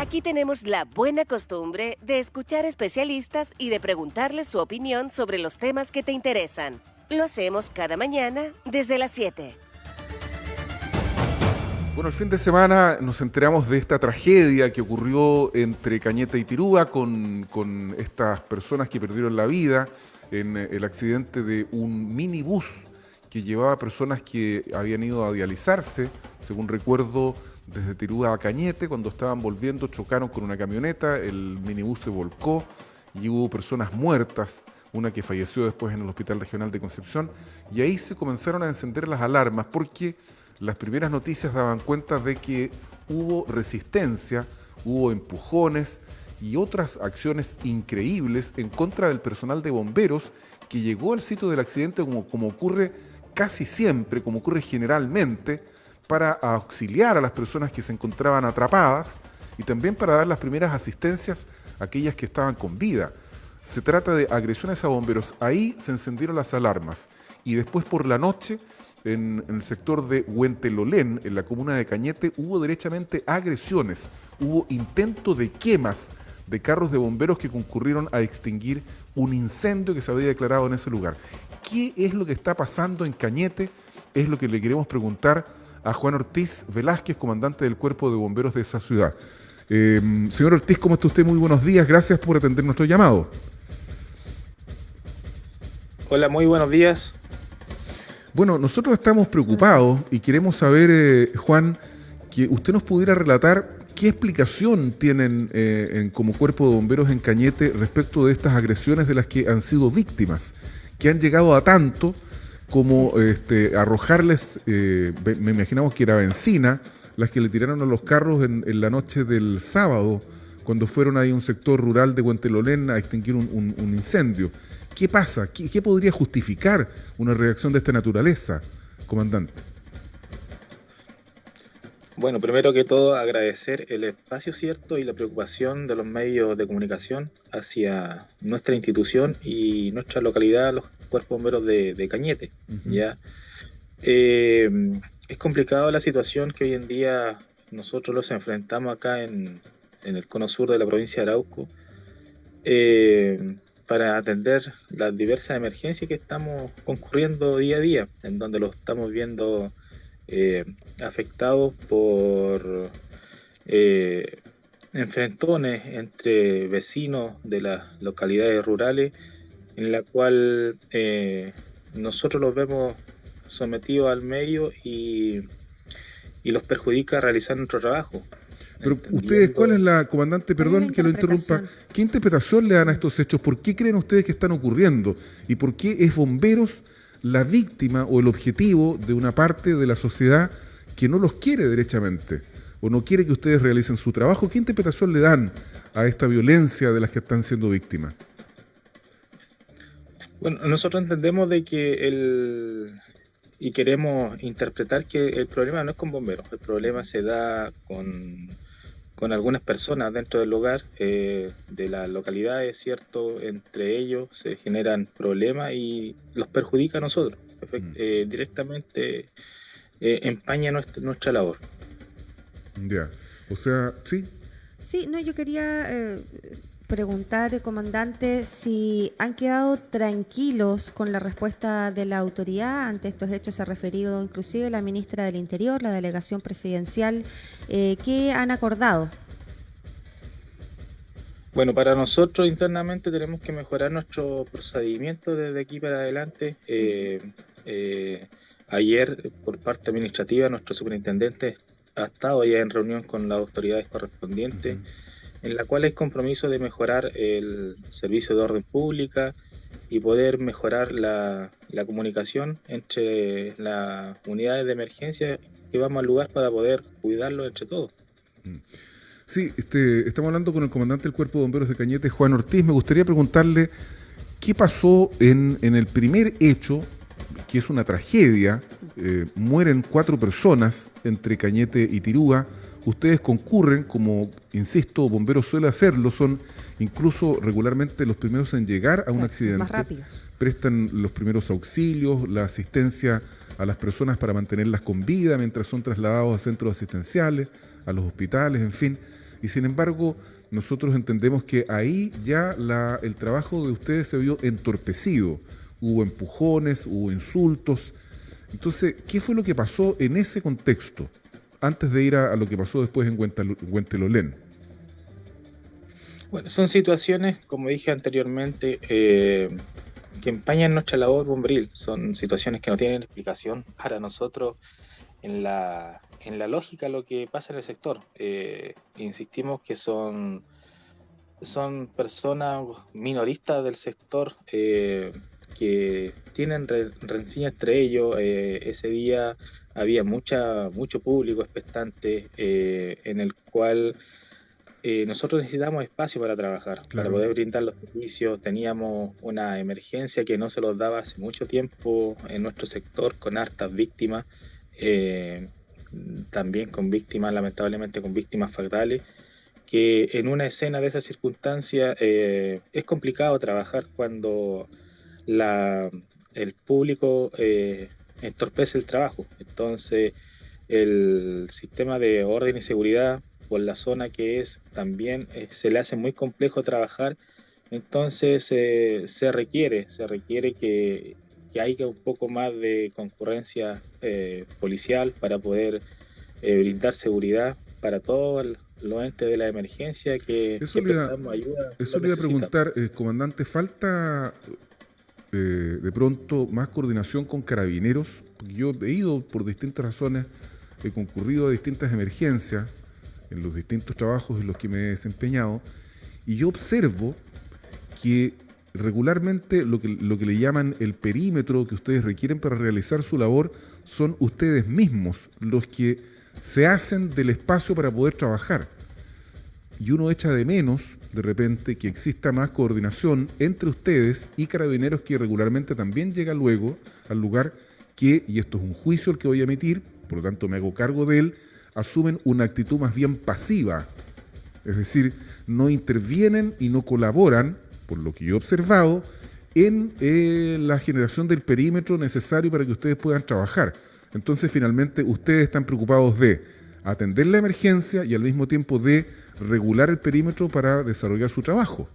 Aquí tenemos la buena costumbre de escuchar especialistas y de preguntarles su opinión sobre los temas que te interesan. Lo hacemos cada mañana desde las 7. Bueno, el fin de semana nos enteramos de esta tragedia que ocurrió entre Cañete y Tirúa con estas personas que perdieron la vida en el accidente de un minibús que llevaba personas que habían ido a dializarse, según recuerdo, desde Tirúa a Cañete. Cuando estaban volviendo chocaron con una camioneta, el minibús se volcó y hubo personas muertas, una que falleció después en el Hospital Regional de Concepción, y ahí se comenzaron a encender las alarmas porque las primeras noticias daban cuenta de que hubo resistencia, hubo empujones y otras acciones increíbles en contra del personal de bomberos que llegó al sitio del accidente como ocurre casi siempre, como ocurre generalmente, para auxiliar a las personas que se encontraban atrapadas y también para dar las primeras asistencias a aquellas que estaban con vida. Se trata de agresiones a bomberos. Ahí se encendieron las alarmas y después por la noche en el sector de Huentelolén, en la comuna de Cañete, hubo derechamente agresiones, hubo intento de quemas de carros de bomberos que concurrieron a extinguir un incendio que se había declarado en ese lugar. ¿Qué es lo que está pasando en Cañete? Es lo que le queremos preguntar a Juan Ortiz Velázquez, comandante del Cuerpo de Bomberos de esa ciudad. Señor Ortiz, ¿cómo está usted? Muy buenos días, gracias por atender nuestro llamado. Hola, muy buenos días. Bueno, nosotros estamos preocupados y queremos saber, Juan, que usted nos pudiera relatar qué explicación tienen como Cuerpo de Bomberos en Cañete respecto de estas agresiones de las que han sido víctimas, que han llegado a tanto como arrojarles, me imaginamos que era benzina, las que le tiraron a los carros en la noche del sábado, cuando fueron ahí a un sector rural de Huentelolén a extinguir un incendio. ¿Qué pasa? ¿Qué podría justificar una reacción de esta naturaleza, comandante? Bueno, primero que todo agradecer el espacio cierto y la preocupación de los medios de comunicación hacia nuestra institución y nuestra localidad, los cuerpos bomberos de Cañete. Uh-huh. ¿Ya? Es complicado la situación que hoy en día nosotros los enfrentamos acá en el cono sur de la provincia de Arauco, para atender las diversas emergencias que estamos concurriendo día a día, en donde los estamos viendo afectados por enfrentones entre vecinos de las localidades rurales, en la cual nosotros los vemos sometidos al medio y los perjudica realizar nuestro trabajo. Pero ustedes, ¿cuál es la, comandante, perdón que lo interrumpa, qué interpretación le dan a estos hechos? ¿Por qué creen ustedes que están ocurriendo? ¿Y por qué es bomberos la víctima o el objetivo de una parte de la sociedad que no los quiere derechamente o no quiere que ustedes realicen su trabajo? ¿Qué interpretación le dan a esta violencia de las que están siendo víctimas? Bueno, nosotros entendemos de que y queremos interpretar que el problema no es con bomberos, el problema se da con algunas personas dentro del lugar, de las localidades, ¿cierto? Entre ellos se generan problemas y los perjudica a nosotros. Directamente empaña nuestra labor. Ya, o sea, ¿sí? Sí, no, yo quería preguntar, comandante, si han quedado tranquilos con la respuesta de la autoridad ante estos hechos. Se ha referido inclusive la ministra del Interior, la delegación presidencial. ¿Qué han acordado? Bueno, para nosotros internamente tenemos que mejorar nuestro procedimiento desde aquí para adelante. Ayer, por parte administrativa, nuestro superintendente ha estado ya en reunión con las autoridades correspondientes, en la cual hay compromiso de mejorar el servicio de orden pública y poder mejorar la comunicación entre las unidades de emergencia que vamos al lugar para poder cuidarlo entre todos. Sí, estamos hablando con el comandante del Cuerpo de Bomberos de Cañete, Juan Ortiz. Me gustaría preguntarle qué pasó en el primer hecho, que es una tragedia. Mueren 4 personas entre Cañete y Tirúa. Ustedes concurren, como, insisto, bomberos suele hacerlo, son incluso regularmente los primeros en llegar a un accidente. Más rápido. Prestan los primeros auxilios, la asistencia a las personas para mantenerlas con vida mientras son trasladados a centros asistenciales, a los hospitales, en fin. Y sin embargo, nosotros entendemos que ahí ya el trabajo de ustedes se vio entorpecido. Hubo empujones, hubo insultos. Entonces, ¿qué fue lo que pasó en ese contexto? Antes de ir a lo que pasó después en Huentelolén. Bueno, son situaciones, como dije anteriormente, que empañan nuestra labor bomberil. Son situaciones que no tienen explicación para nosotros en la lógica de lo que pasa en el sector. Insistimos que son personas minoristas del sector que tienen rencilla entre ellos. Ese día había mucho público expectante en el cual nosotros necesitábamos espacio para trabajar, para poder brindar los servicios. Teníamos una emergencia que no se los daba hace mucho tiempo en nuestro sector, con hartas víctimas, también con víctimas, lamentablemente con víctimas fatales, que en una escena de esa circunstancia es complicado trabajar cuando el público entorpece el trabajo. Entonces, el sistema de orden y seguridad, por la zona que es, también se le hace muy complejo trabajar. Entonces se requiere que haya un poco más de concurrencia policial para poder brindar seguridad para todos los entes de la emergencia que prestamos ayuda. Eso le iba a preguntar, comandante, ¿falta de pronto más coordinación con carabineros? Porque yo he ido por distintas razones, he concurrido a distintas emergencias en los distintos trabajos en los que me he desempeñado, y yo observo que regularmente lo que le llaman el perímetro que ustedes requieren para realizar su labor son ustedes mismos los que se hacen del espacio para poder trabajar. Y uno echa de menos, de repente, que exista más coordinación entre ustedes y carabineros, que regularmente también llega luego al lugar que, y esto es un juicio el que voy a emitir, por lo tanto me hago cargo de él, asumen una actitud más bien pasiva. Es decir, no intervienen y no colaboran, por lo que yo he observado, en la generación del perímetro necesario para que ustedes puedan trabajar. Entonces, finalmente, ustedes están preocupados de atender la emergencia y al mismo tiempo de regular el perímetro para desarrollar su trabajo.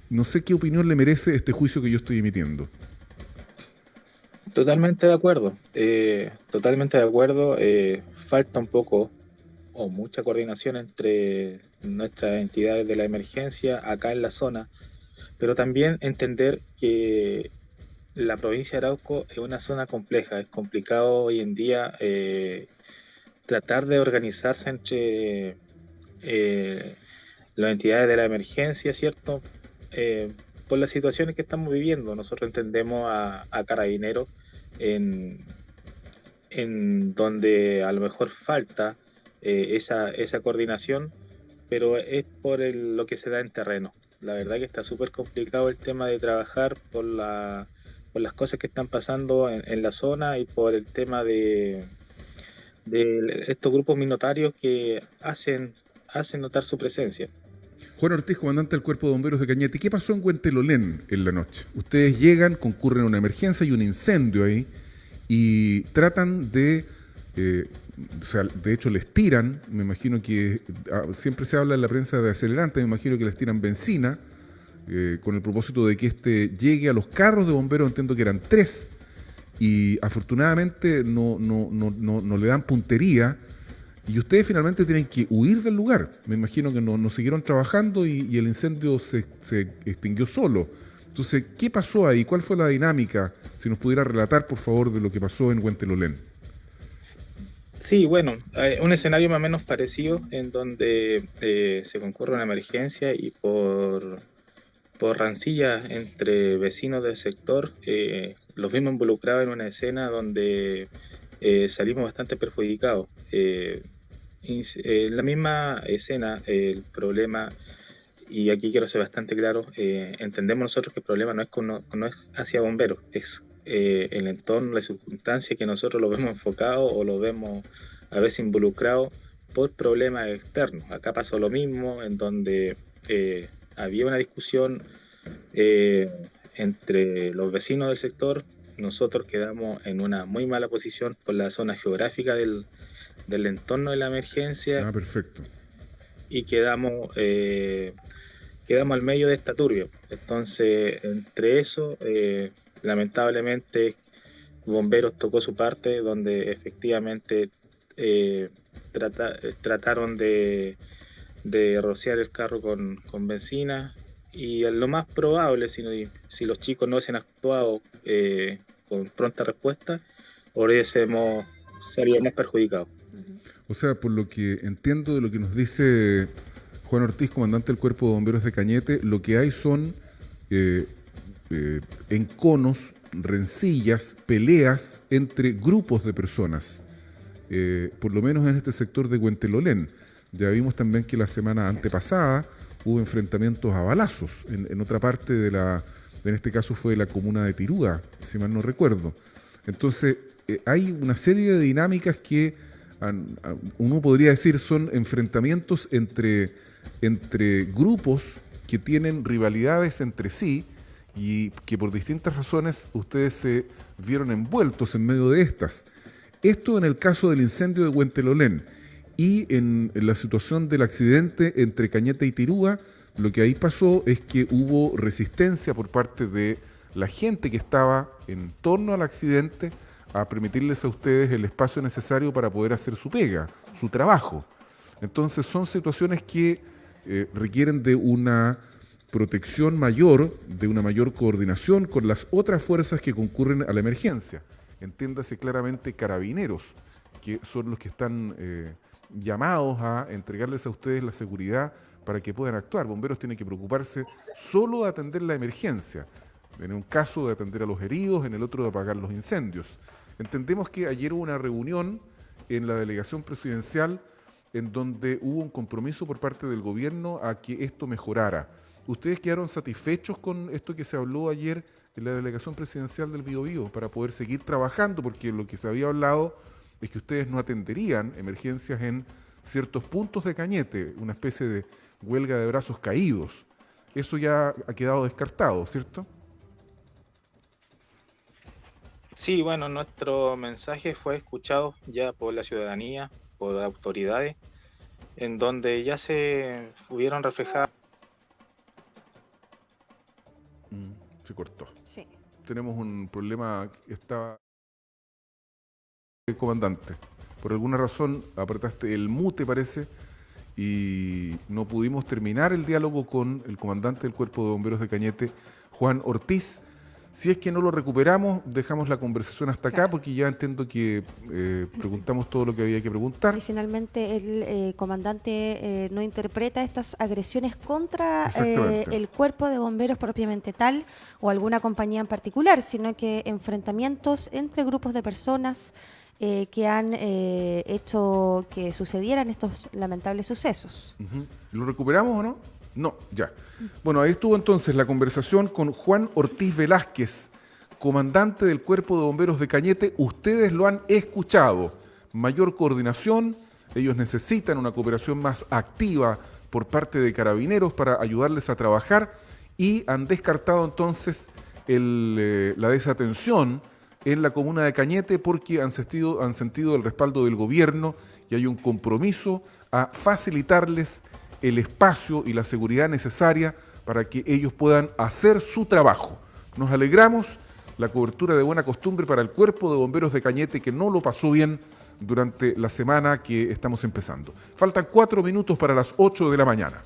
No sé qué opinión le merece este juicio que yo estoy emitiendo. Totalmente de acuerdo, falta un poco o mucha coordinación entre nuestras entidades de la emergencia acá en la zona, pero también entender que la provincia de Arauco es una zona compleja. Es complicado hoy en día tratar de organizarse entre las entidades de la emergencia, ¿cierto? Por las situaciones que estamos viviendo. Nosotros entendemos a Carabineros en donde a lo mejor falta esa coordinación, pero es por lo que se da en terreno. La verdad que está súper complicado el tema de trabajar por las cosas que están pasando en la zona, y por el tema de estos grupos minoritarios que hacen notar su presencia. Juan Ortiz, comandante del Cuerpo de Bomberos de Cañete, ¿qué pasó en Huentelolén en la noche? Ustedes llegan, concurren a una emergencia, hay un incendio ahí, y tratan de, de hecho les tiran, me imagino que siempre se habla en la prensa de acelerantes, me imagino que les tiran benzina, con el propósito de que llegue a los carros de bomberos. Entiendo que eran 3, y afortunadamente no le dan puntería, y ustedes finalmente tienen que huir del lugar. Me imagino que no siguieron trabajando y el incendio se extinguió solo. Entonces, ¿qué pasó ahí? ¿Cuál fue la dinámica? Si nos pudiera relatar, por favor, de lo que pasó en Huentelolén. Sí, bueno, un escenario más o menos parecido, en donde se concurre una emergencia, y por rancilla entre vecinos del sector, los vimos involucrados en una escena donde salimos bastante perjudicados. En la misma escena, el problema, y aquí quiero ser bastante claro, entendemos nosotros que el problema no es hacia bomberos, es el entorno, la circunstancia, que nosotros lo vemos enfocado o lo vemos a veces involucrado por problemas externos. Acá pasó lo mismo, en donde había una discusión entre los vecinos del sector. Nosotros quedamos en una muy mala posición por la zona geográfica del entorno de la emergencia. Perfecto. y quedamos al medio de esta turbia. Entonces, entre eso, lamentablemente, Bomberos tocó su parte, donde efectivamente trataron de rociar el carro con benzina, y lo más probable, si los chicos no se han actuado con pronta respuesta, hubiésemos salido más perjudicados. O sea, por lo que entiendo de lo que nos dice Juan Ortiz, comandante del Cuerpo de Bomberos de Cañete, lo que hay son enconos, rencillas, peleas entre grupos de personas, por lo menos en este sector de Huentelolén. Ya vimos también que la semana antepasada hubo enfrentamientos a balazos en otra parte en este caso fue la comuna de Tirúa, si mal no recuerdo. Entonces, hay una serie de dinámicas que uno podría decir son enfrentamientos entre grupos que tienen rivalidades entre sí y que por distintas razones ustedes se vieron envueltos en medio de estas. Esto en el caso del incendio de Huentelolén. Y en la situación del accidente entre Cañete y Tirúa, lo que ahí pasó es que hubo resistencia por parte de la gente que estaba en torno al accidente a permitirles a ustedes el espacio necesario para poder hacer su pega, su trabajo. Entonces son situaciones que requieren de una protección mayor, de una mayor coordinación con las otras fuerzas que concurren a la emergencia. Entiéndase claramente Carabineros, que son los que están llamados a entregarles a ustedes la seguridad para que puedan actuar. Bomberos tienen que preocuparse solo de atender la emergencia, en un caso de atender a los heridos, en el otro de apagar los incendios. Entendemos que ayer hubo una reunión en la delegación presidencial en donde hubo un compromiso por parte del gobierno a que esto mejorara. ¿Ustedes quedaron satisfechos con esto que se habló ayer en la delegación presidencial del Biobío para poder seguir trabajando? Porque lo que se había hablado es que ustedes no atenderían emergencias en ciertos puntos de Cañete, una especie de huelga de brazos caídos. Eso ya ha quedado descartado, ¿cierto? Sí, bueno, nuestro mensaje fue escuchado ya por la ciudadanía, por autoridades, en donde ya se hubieron reflejado. Se cortó. Sí. Tenemos un problema, estaba... Comandante, por alguna razón apretaste el mute, parece, y no pudimos terminar el diálogo con el comandante del Cuerpo de Bomberos de Cañete, Juan Ortiz. Si es que no lo recuperamos, dejamos la conversación hasta acá, porque ya entiendo que preguntamos todo lo que había que preguntar. Y finalmente el comandante no interpreta estas agresiones contra el Cuerpo de Bomberos propiamente tal o alguna compañía en particular, sino que enfrentamientos entre grupos de personas que han hecho que sucedieran estos lamentables sucesos. ¿Lo recuperamos o no? No, ya. Bueno, ahí estuvo entonces la conversación con Juan Ortiz Velázquez, comandante del Cuerpo de Bomberos de Cañete. Ustedes lo han escuchado. Mayor coordinación, ellos necesitan una cooperación más activa por parte de Carabineros para ayudarles a trabajar y han descartado entonces la desatención en la comuna de Cañete porque han sentido el respaldo del gobierno y hay un compromiso a facilitarles el espacio y la seguridad necesaria para que ellos puedan hacer su trabajo. Nos alegramos, la cobertura de buena costumbre para el Cuerpo de Bomberos de Cañete que no lo pasó bien durante la semana que estamos empezando. Faltan 4 minutos para las 8 de la mañana.